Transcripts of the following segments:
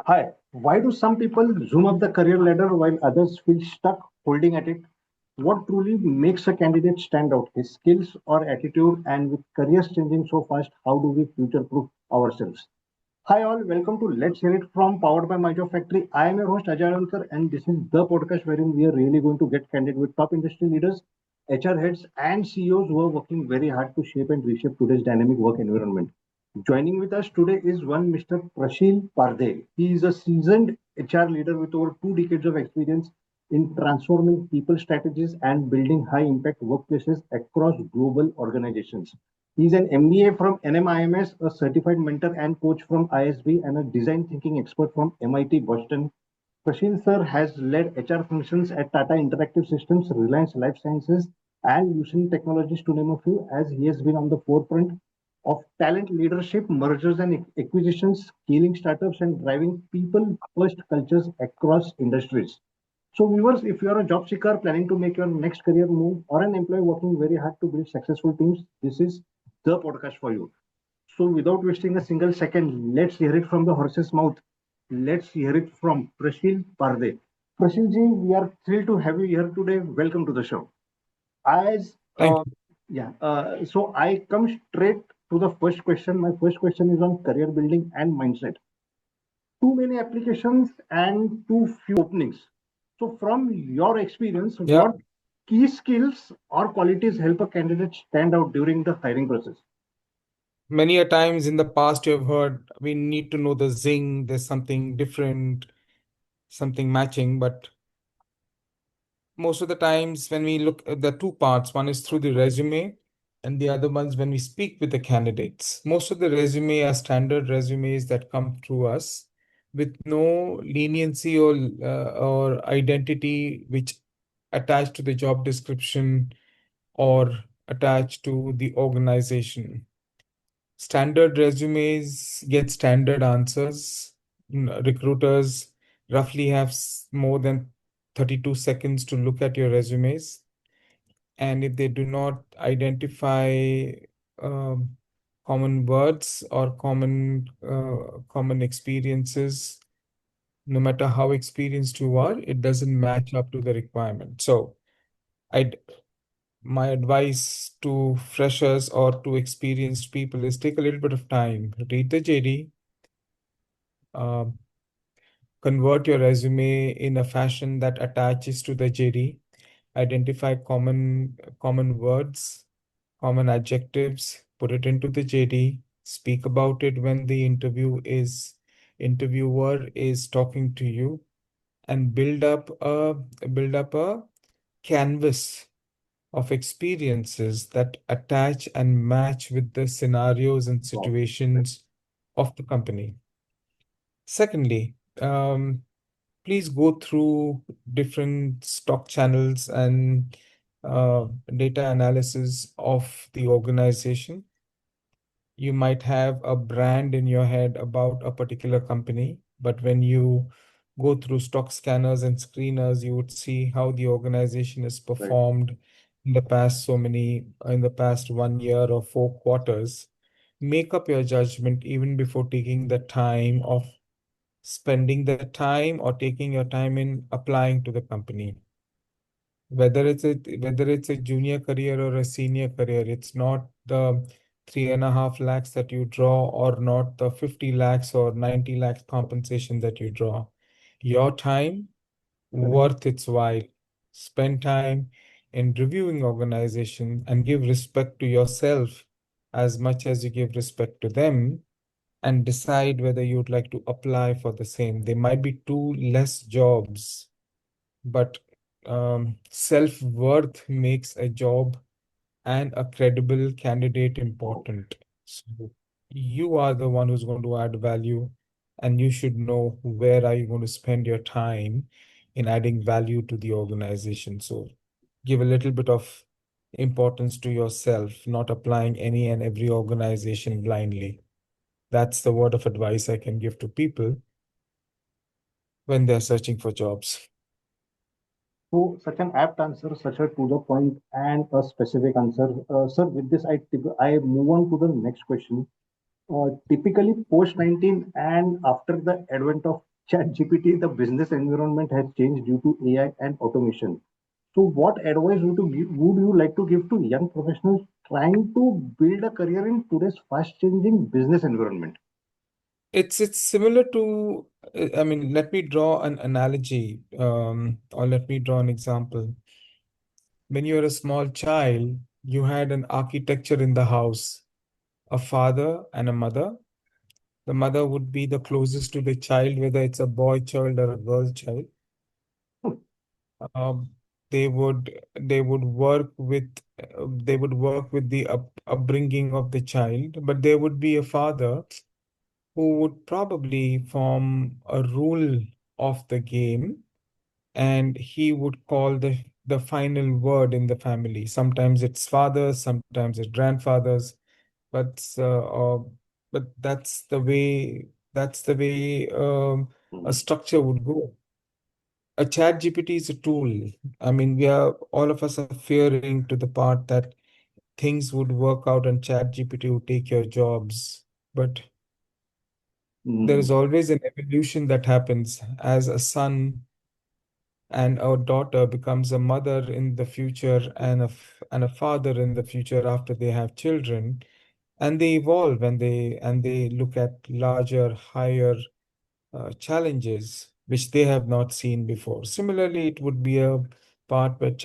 Hi, why do some people zoom up the career ladder while others feel stuck holding at it? What truly makes a candidate stand out? His skills or attitude? And with careers changing so fast, how do we future proof ourselves? Hi, all. Welcome to Let's Hear It From Powered by My Job Factory. I am your host, Ajay Alkar, and this is the podcast wherein we are really going to get candid with top industry leaders, HR heads, and CEOs who are working very hard to shape and reshape today's dynamic work environment. Joining with us today is one Mr. Prasheel Pardhe. He is a seasoned HR leader with over 2 decades of experience in transforming people strategies and building high impact workplaces across global organizations. He's an MBA from NMIMS, a certified mentor and coach from ISB, and a design thinking expert from MIT Boston. Prasheel sir has led HR functions at Tata Interactive Systems, Reliance Life Sciences, and Lucent Technologies, to name a few, as he has been on the forefront of talent leadership, mergers and acquisitions, scaling startups, and driving people first cultures across industries. So, viewers, if you are a job seeker planning to make your next career move or an employee working very hard to build successful teams, this is the podcast for you. So, without wasting a single second, let's hear it from the horse's mouth. Let's hear it from Prasheel Pardhe. Prasheel ji, we are thrilled to have you here today. Welcome to the show. As Thank uh, yeah, so I come straight to the first question. My first question is on career building and mindset. Too many applications and too few openings. So, from your experience, you. Yeah, what key skills or qualities help a candidate stand out during the hiring process? many a times in the past you have heard we need to know the zing, there's something different, something matching. But most of the times when we look at the two parts, one is through the resume and the other one's when we speak with the candidates. Most of the resume are standard resumes that come through us with no leniency or identity which attached to the job description or attached to the organization. Standard resumes get standard answers. Recruiters roughly have more than 32 seconds to look at your resumes. And if they do not identify um, common words or common experiences, no matter how experienced you are, it doesn't match up to the requirement. So I my advice to freshers or to experienced people is take a little bit of time, read the JD, um, convert your resume in a fashion that attaches to the JD, identify common words, common adjectives, put it into the JD, speak about it when the interviewer is talking to you, and build up a canvas of experiences that attach and match with the scenarios and Wow. situations of the company. Secondly, please go through different stock channels and data analysis of the organization. You might have a brand in your head about a particular company, but when you go through stock scanners and screeners, you would see how the organization has Right. performed in the past 1 year or 4 quarters. Make up your judgment even before taking the time of spending the time or taking your time in applying to the company. Whether it's a junior career or a senior career, it's not the 3.5 lakhs that you draw or not the 50 lakhs or 90 lakhs compensation that you draw. Your time worth its while. Spend time in reviewing organization and give respect to yourself as much as you give respect to them, and decide whether you'd like to apply for the same. There might be two less jobs, but self-worth makes a job and a credible candidate Wow. important. So you are the one who's going to add value, and you should know where are you going to spend your time in adding value to the organization. So give a little bit of importance to yourself, not applying any and every organization blindly. That's the word of advice I can give to people when they're searching for jobs. So, such an apt answer, such a to the point and a specific answer. Sir, with this, I move on to the next question. Typically, post 19 and after the advent of ChatGPT, the business environment has changed due to AI and automation. So, what advice would you like to give to young professionals trying to build a career in today's fast-changing business environment? It's similar to, I mean, let me draw an analogy, or let me draw an example. When you were a small child, you had an architecture in the house, a father and a mother. The mother would be the closest to the child, whether it's a boy child or a girl child. Um, they would work with the upbringing of the child, but there would be a father who would probably form a rule of the game, and he would call the final word in the family. Sometimes it's fathers, sometimes it's grandfathers, but that's the way a Mhm. structure would go. A chat GPT is a tool. I mean, we are all of us are fearing to the part that things would work out and chat GPT would take your jobs. But there is Mhm. always an evolution that happens as a son and a daughter becomes a mother in the future and a father in the future after they have children, and they evolve and they look at larger, higher challenges which they have not seen before. Similarly, it would be a part where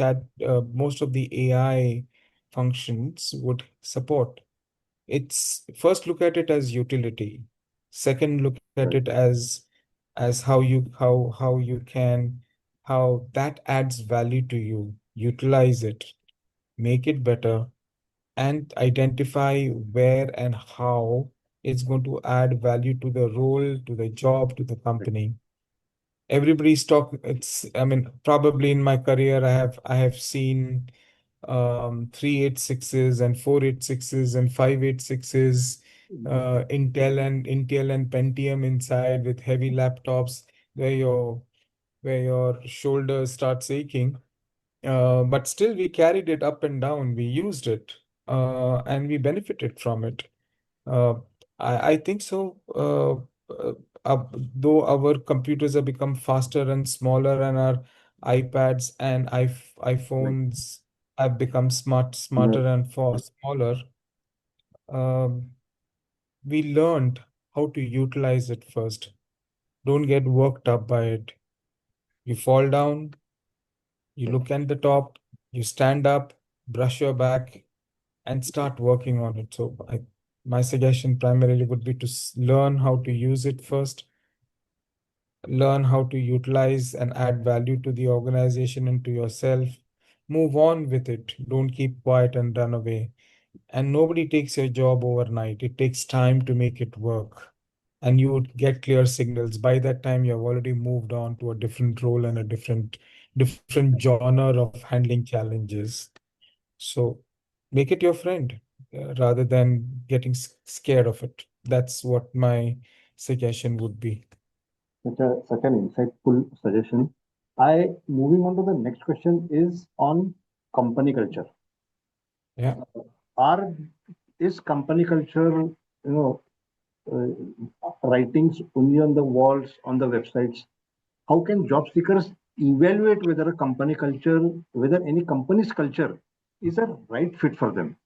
most of the AI functions would support. It's first look at it as utility. Second, look at it Right. as how that adds value to you. Utilize it, make it better, and identify where and how it's going to add value to the role, to the job, to the Right. company. Everybody's talk it's I mean, probably in my career I have seen 386s and 486s and 586s, Intel and Pentium inside with heavy laptops where your shoulders start aching. But still we carried it up and down, we used it, and we benefited from it. uh, I think so. Though our computers have become faster and smaller, and our iPads and Right. iPhones have become Yeah. smarter and for smaller, um, we learned how to utilize it first. Don't get worked up by it. You fall down, you look at the top, you stand up, brush your back, and start working on it. So my suggestion primarily would be to learn how to use it first, learn how to utilize and add value to the organization and to yourself. Move on with it. Don't keep quiet and run away. And nobody takes your job overnight. It takes time to make it work. And you would get clear signals. By that time, you have already moved on to a different role and a different genre of handling challenges. So make it your friend rather than getting scared of it. That's what my suggestion would be. Such an insightful suggestion. I moving on to the next question is on company culture. Yeah. Are is company culture, writings only on the walls on the websites? How can job seekers evaluate whether any company's culture is a right fit for them?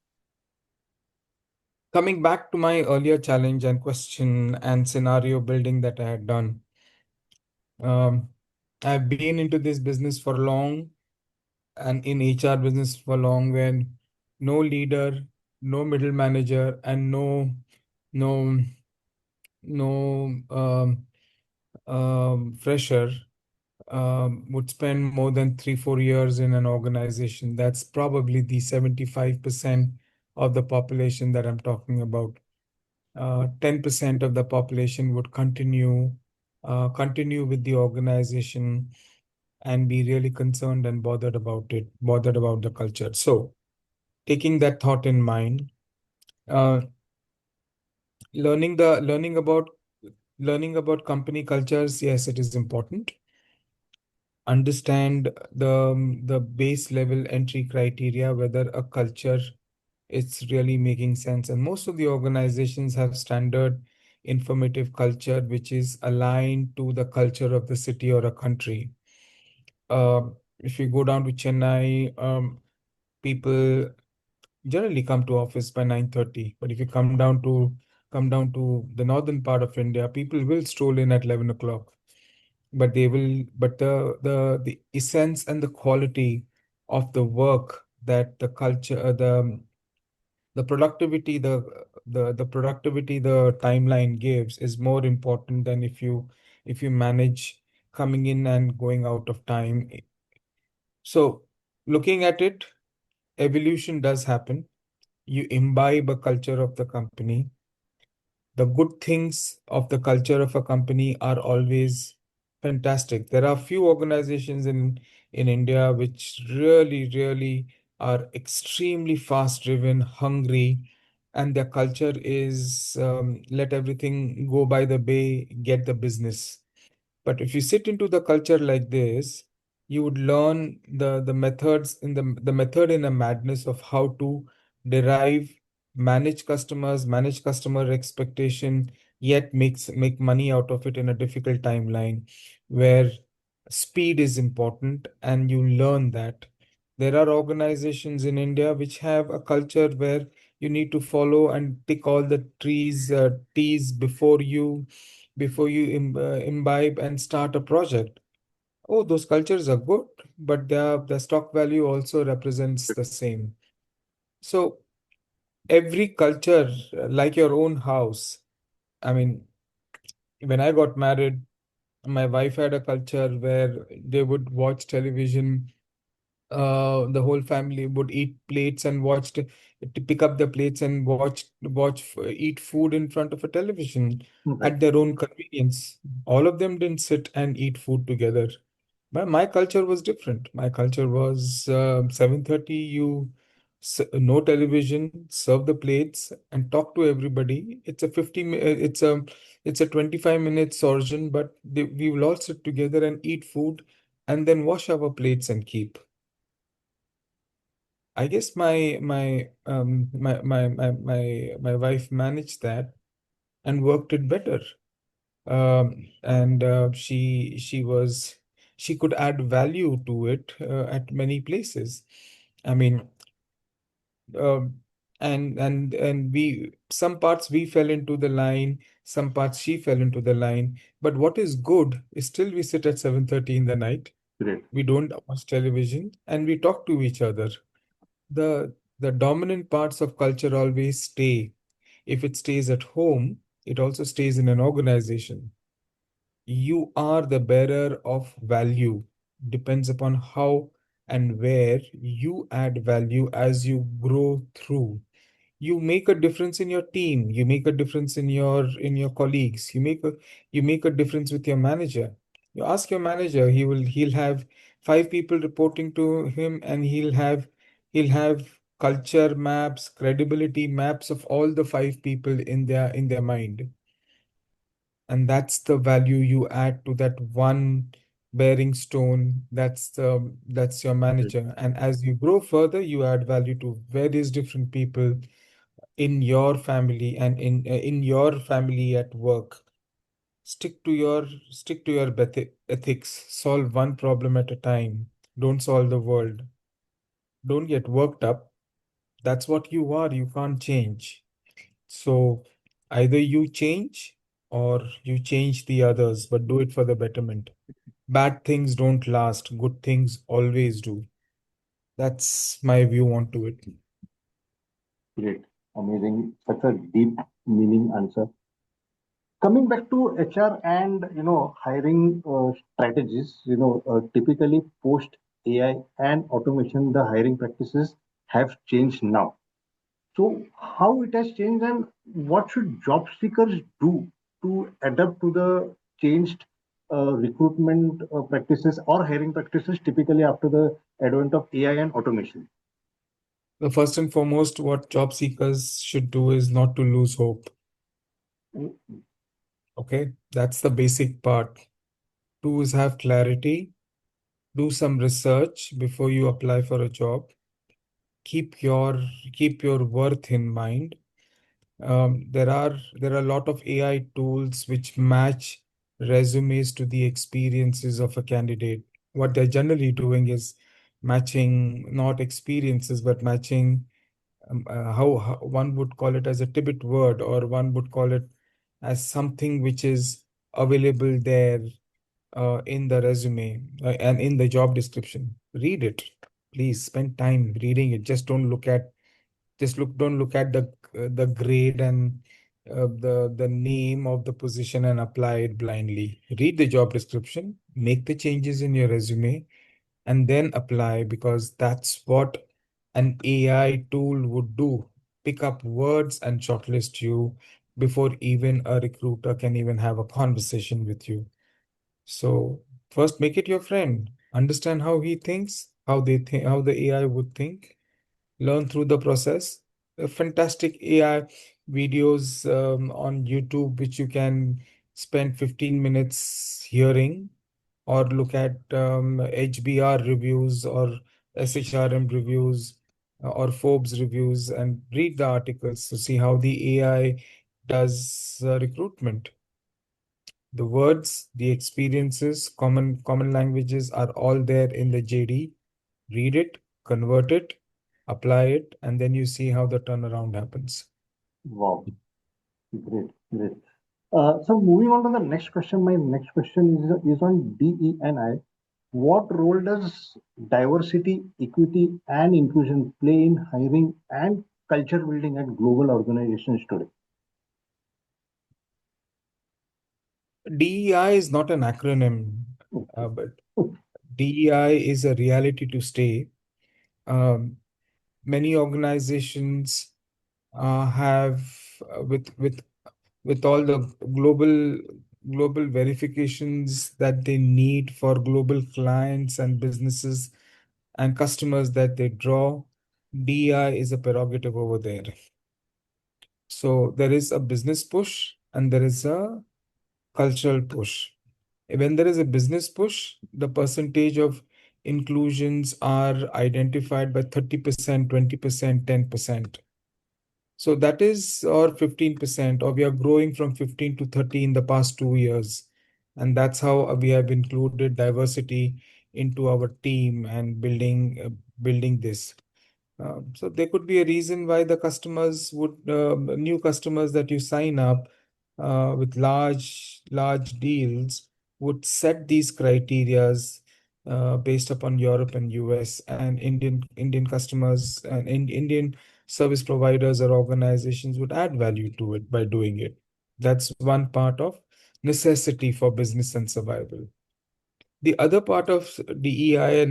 Coming back to my earlier challenge and question and scenario building that I had done, um, I've been into this business for long and in HR business for long, when no leader, no middle manager, and no no fresher would spend more than 3-4 years in an organization. That's probably the 75% of the population that I'm talking about. 10% of the population would continue with the organization and be really concerned and bothered about the culture. So, taking that thought in mind, uh, learning the learning about company cultures, yes, it is important. Understand the base level entry criteria, whether a culture it's really making sense. And most of the organizations have standard informative culture which is aligned to the culture of the city or a country. Uh, if you go down to Chennai, people generally come to office by 9:30. But if you come down to the northern part of India, people will stroll in at 11 o'clock. But the essence and the quality of the work that the culture, the productivity, the productivity the timeline gives is more important than if you manage coming in and going out of time. So looking at it, evolution does happen. You imbibe a culture of the company. The good things of the culture of a company are always fantastic. There are few organizations in India which really are extremely fast driven, hungry, and their culture is let everything go by the bay, get the business. But if you sit into the culture like this, you would learn the methods in the method in a madness of how to derive, manage customer expectation, yet make money out of it in a difficult timeline where speed is important, and you learn that. There are organizations in India which have a culture where you need to follow and tick all the T's before you imbibe and start a project. Oh, those cultures are good, but the stock value also represents the same. So every culture, like your own house. I mean, when I got married, my wife had a culture where they would watch television. The whole family would eat plates and to pick up the plates and eat food in front of a television Right. at their own convenience. All of them didn't sit and eat food together. But my culture was different. My culture was 7:30. No television, serve the plates, and talk to everybody. It's a 25-minute surgeon, but we will all sit together and eat food, and then wash our plates and keep. I guess my wife managed that and worked it better. And she could add value to it at many places. I mean, um, and we some parts we fell into the line, some parts she fell into the line. But what is good is still we sit at 7:30 in the night. Great. We don't watch television and we talk to each other. The dominant parts of culture always stay. If it stays at home, it also stays in an organization. You are the bearer of value. Depends upon how and where you add value as you grow through. You make a difference in your team, you make a difference in your colleagues, you make a difference with your manager. You ask your manager, he'll have five people reporting to him, and he'll have culture maps, credibility maps of all the five people in their mind. And that's the value you add to that one bearing stone. That's your Great. manager. And as you grow further, you add value to various different people in your family and in your family at work. Stick to your ethics. Solve one problem at a time. Don't solve the world. Don't get worked up. That's what you are. You can't change. So either you change or you change the others, but do it for the betterment. Bad things don't last. Good things always do. That's my view onto it. Great. Amazing. Such a deep meaning answer. Coming back to HR and hiring strategies, typically post AI and automation, the hiring practices have changed now. So how it has changed, and what should job seekers do to adapt to the changed recruitment practices or hiring practices typically after the advent of AI and automation? The first and foremost, what job seekers should do is not to lose hope. Okay, that's the basic part. Two is have clarity, do some research before you apply for a job. Keep your keep your worth in mind. There are a lot of AI tools which match resumes to the experiences of a candidate. What they're generally doing is matching not experiences, but matching how one would call it as a Tibet word, or one would call it as something which is available there in the resume and in the job description. Read it. Please spend time reading it. Just don't look at the grade and the name of the position and apply it blindly. Read the job description, make the changes in your resume, and then apply, because that's what an AI tool would do. Pick up words and shortlist you before even a recruiter can even have a conversation with you. So first make it your friend. Understand how he thinks, how the AI would think. Learn through the process. Fantastic AI videos on YouTube, which you can spend 15 minutes hearing, or look at HBR reviews or SHRM reviews or Forbes reviews, and read the articles to see how the AI does recruitment. The words, the experiences, common languages are all there in the JD. Read it, convert it, apply it, and then you see how the turnaround happens. Wow, great, great. So moving on to the next question. My next question is on DE&I. What role does diversity, equity, and inclusion play in hiring and culture building at global organizations today? DEI is not an acronym, Okay. but DEI is a reality to stay. Um, Many organizations have with all the global verifications that they need for global clients and businesses and customers that they draw, DEI is a prerogative over there. So there is a business push and there is a cultural push. When there is a business push, the percentage of inclusions are identified by 30%, 20%, 10%. So that is, or 15%, or we are growing from 15 to 30 in the past 2 years. And that's how we have included diversity into our team and building this. So there could be a reason why the customers would, new customers that you sign up with large deals would set these criterias based upon Europe and US, and Indian customers and Indian service providers or organizations would add value to it by doing it. That's one part of necessity for business and survival. The other part of DEI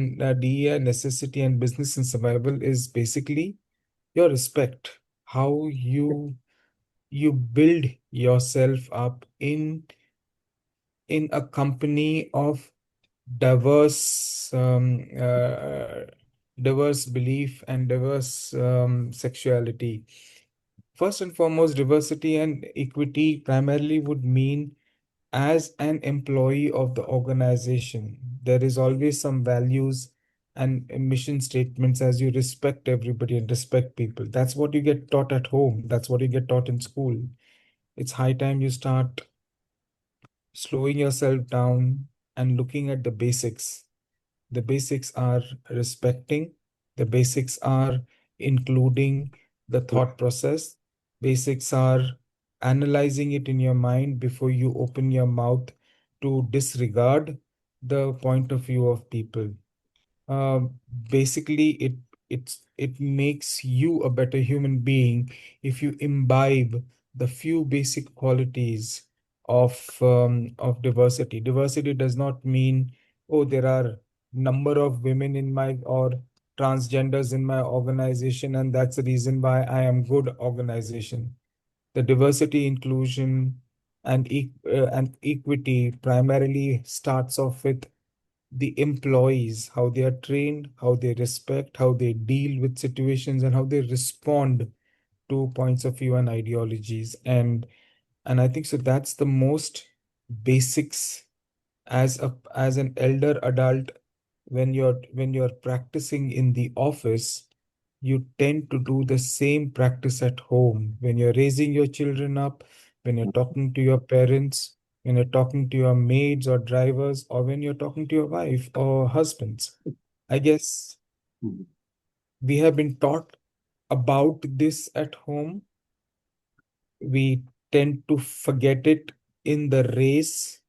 necessity and business and survival is basically your respect, how you build yourself up in a company of diverse diverse belief and diverse sexuality. First and foremost, diversity and equity primarily would mean, as an employee of the organization, there is always some values and mission statements, as you respect everybody and respect people. That's what you get taught at home. That's what you get taught in school. It's high time you start slowing yourself down and looking at the basics. The basics are respecting, the basics are including the thought process, basics are analyzing it in your mind before you open your mouth to disregard the point of view of people. Um, Basically, it makes you a better human being if you imbibe the few basic qualities of diversity. Diversity does not mean, oh, there are number of women in my or transgenders in my organization, and that's the reason why I am good organization. The diversity, inclusion, and equity primarily starts off with the employees, how they are trained, how they respect, how they deal with situations, and how they respond to points of view and ideologies. And I think so that's the most basics as an elder adult when you're practicing in the office. you tend to do the same practice at home when you're raising your children up, when you're talking to your parents, when you're talking to your maids or drivers, or when you're talking to your wife or husbands. I guess Mhm. we have been taught about this at home. We tend to forget it in the race.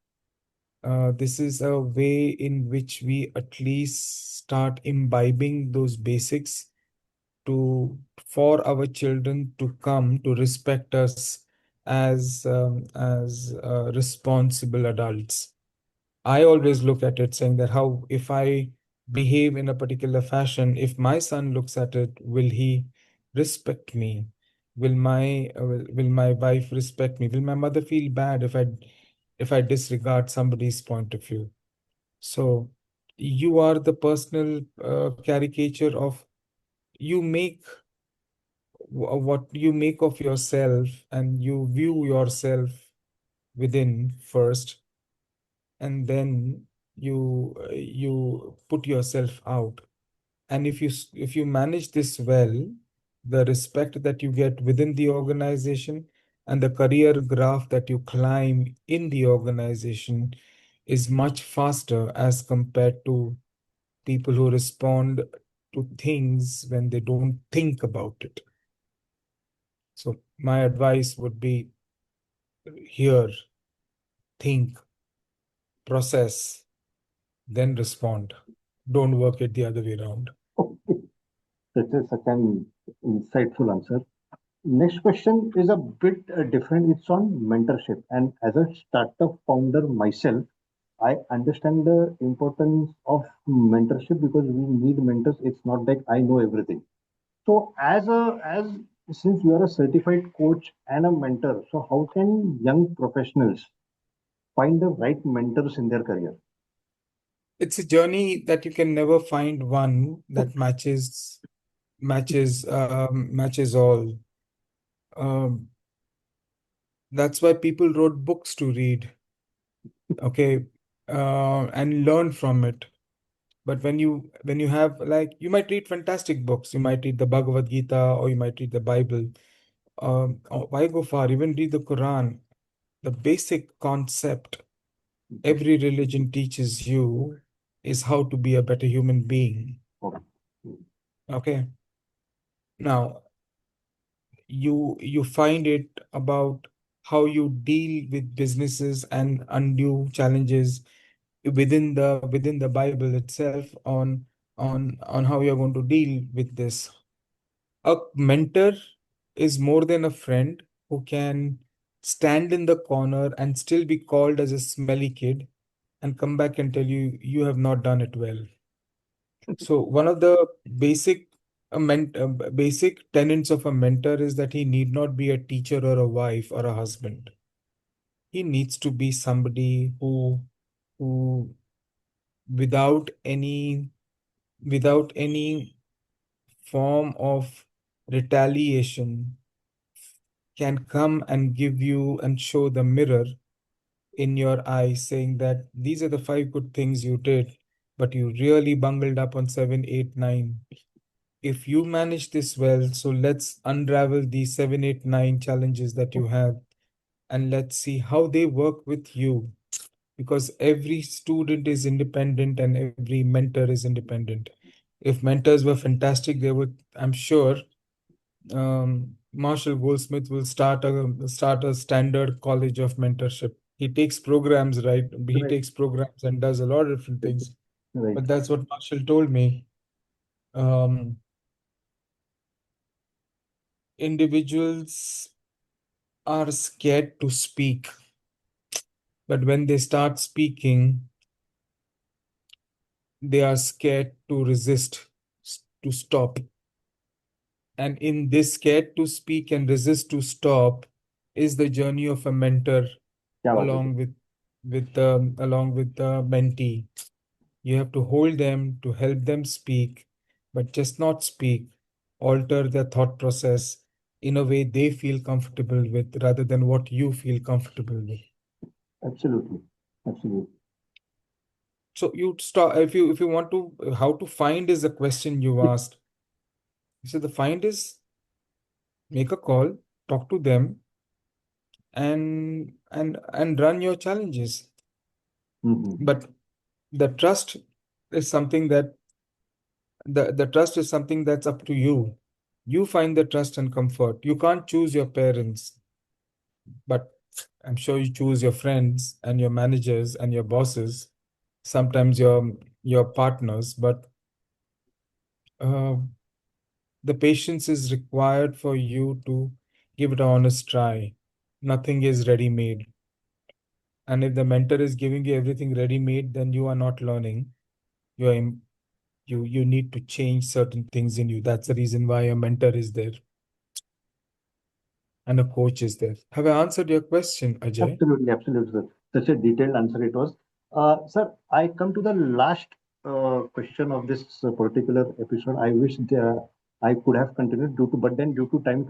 This is a way in which we at least start imbibing those basics to for our children to come to respect us as responsible adults. I always look at it saying that how if I behave in a particular fashion, if my son looks at it, will he respect me? Will my wife respect me? Will my mother feel bad if I disregard somebody's point of view? So you are the personal caricature of you make what you make of yourself, and you view yourself within first, and then you put yourself out. And if you manage this well, the respect that you get within the organization and the career graph that you climb in the organization is much faster as compared to people who respond to things when they don't think about it. So my advice would be hear, think, process, then respond. Don't work it the other way around. Okay, such an insightful answer. Next question is a bit different. It's on mentorship. And as a startup founder myself, I understand the importance of mentorship because we need mentors. It's not like I know everything. So as since you are a certified coach and a mentor, so how can young professionals find the right mentors in their career? It's a journey that you can never find one that matches all. Um, that's why people wrote books to read, okay, and learn from it. But when you have like you might read fantastic books, you might read the Bhagavad Gita or you might read the Bible. Or why go far? Even read the Quran. The basic concept every religion teaches you is how to be a better human being. Okay. Okay. Now, you find it about how you deal with businesses and undue challenges within the Bible itself on how you're going to deal with this. A mentor is more than a friend who can stand in the corner and still be called as a smelly kid and come back and tell you you have not done it well. So one of the basic basic tenets of a mentor is that he need not be a teacher or a wife or a husband. He needs to be somebody who without any form of retaliation can come and give you and show the mirror in your eyes saying that these are the five good things you did, but you really bungled up on seven, eight, nine. If you manage this well, so let's unravel these seven, eight, nine challenges that you have, and let's see how they work with you. Because every student is independent and every mentor is independent. If mentors were fantastic, they would, I'm sure, Marshall Goldsmith will start a standard college of mentorship. He takes programs, right? He Right. takes programs and does a lot of different things. Right. But that's what Marshall told me. Um, Individuals are scared to speak, but when they start speaking, they are scared to resist, to stop. And in this scared to speak and resist to stop is the journey of a mentor क्या बात है? along with the mentee. You have to hold them to help them speak, but just not speak. Alter their thought process in a way they feel comfortable with rather than what you feel comfortable with. Absolutely. Absolutely. So you start if you want to how to find is the question you asked. So the find is make a call, talk to them, and run your challenges. Mhm. But the trust is something that the trust is something that's up to you. You find the trust and comfort. You can't choose your parents, but I'm sure you choose your friends and your managers and your bosses, sometimes your partners, but uh, the patience is required for you to give it an honest try. Nothing is ready made. And if the mentor is giving you everything ready made, then you are not learning. You are you need to change certain things in you. That's the reason why a mentor is there and a coach is there. Have I answered your question, Ajay? Absolutely, absolutely, sir. Such a detailed answer it was. Sir, I come to the last question of this particular episode. I wish I could have continued but then due to time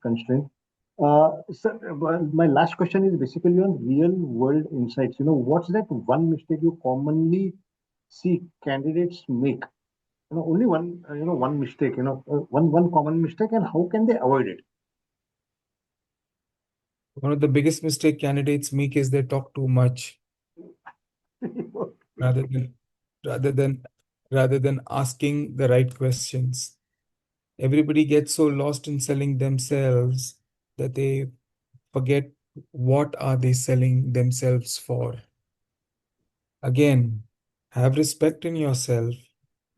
constraint. Sir, well, my last question is basically on real world insights. What's that one mistake you commonly see candidates make? Only one, one mistake. One common mistake, and how can they avoid it? One of the biggest mistake candidates make is they talk too much rather than rather than rather than asking the right questions. Everybody gets so lost in selling themselves that they forget what are they selling themselves for. Again, have respect in yourself,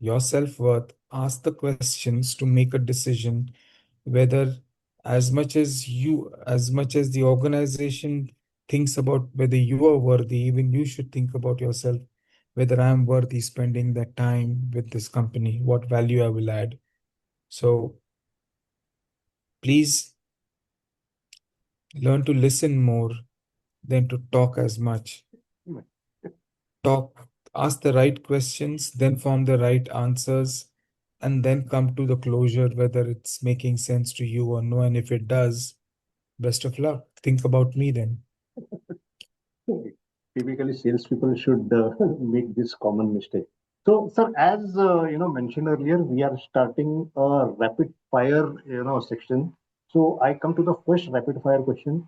your self-worth. Ask the questions to make a decision whether as much as the organization thinks about whether you are worthy, even you should think about yourself, whether I am worthy spending that time with this company, what value I will add. So please learn to listen more than to talk as much. Talk, ask the right questions, then form the right answers, and then come to the closure whether it's making sense to you or no. And if it does, best of luck. Think about me then. Typically, salespeople should make this common mistake. So, sir, as mentioned earlier, we are starting a rapid fire section. So, I come to the first rapid fire question.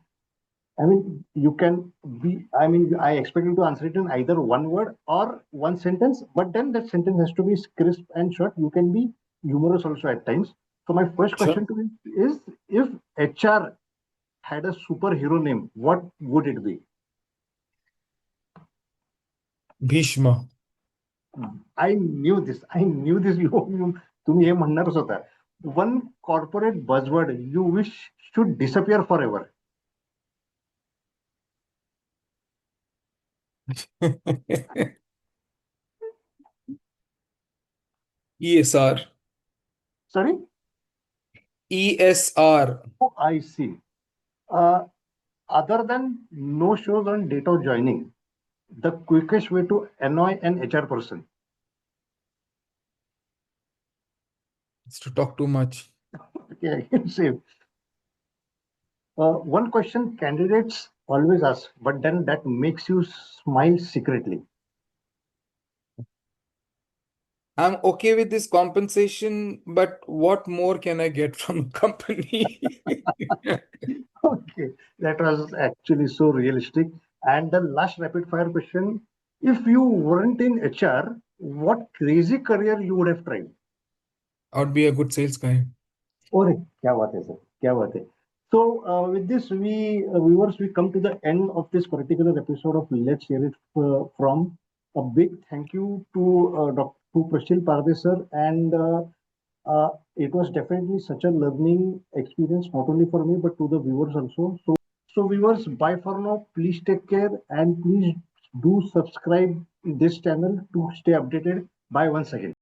I mean, you can be. I mean, I expect you to answer it in either one word or one sentence. But then that sentence has to be crisp and short. You can be humorous also at times. So, my first Sure. question to you is: if HR had a superhero name, what would it be? Bhishma. I knew this I knew this you तुम्ही हे म्हणणारच होता one corporate buzzword you wish should disappear for ever ESR. Sorry ESR. I see other than no shows on date of joining the quickest way to annoy an HR person. It's to talk too much. Okay, I can say one question candidates always ask but then that makes you smile secretly. I'm okay with this compensation, but what more can I get from a company? Okay, that was actually so realistic. And the last rapid fire question: if you weren't in HR, what crazy career you would have tried? I would be a good sales guy. Oh, क्या बात है, sir? क्या बात है? So, with this, viewers, we come to the end of this particular episode of Let's Hear It From. A big thank you to Dr. Prasheel Pardhe, sir, and it was definitely such a learning experience, not only for me but to the viewers also. So viewers, bye for now. Please take care and please do subscribe this channel to stay updated. Bye once again.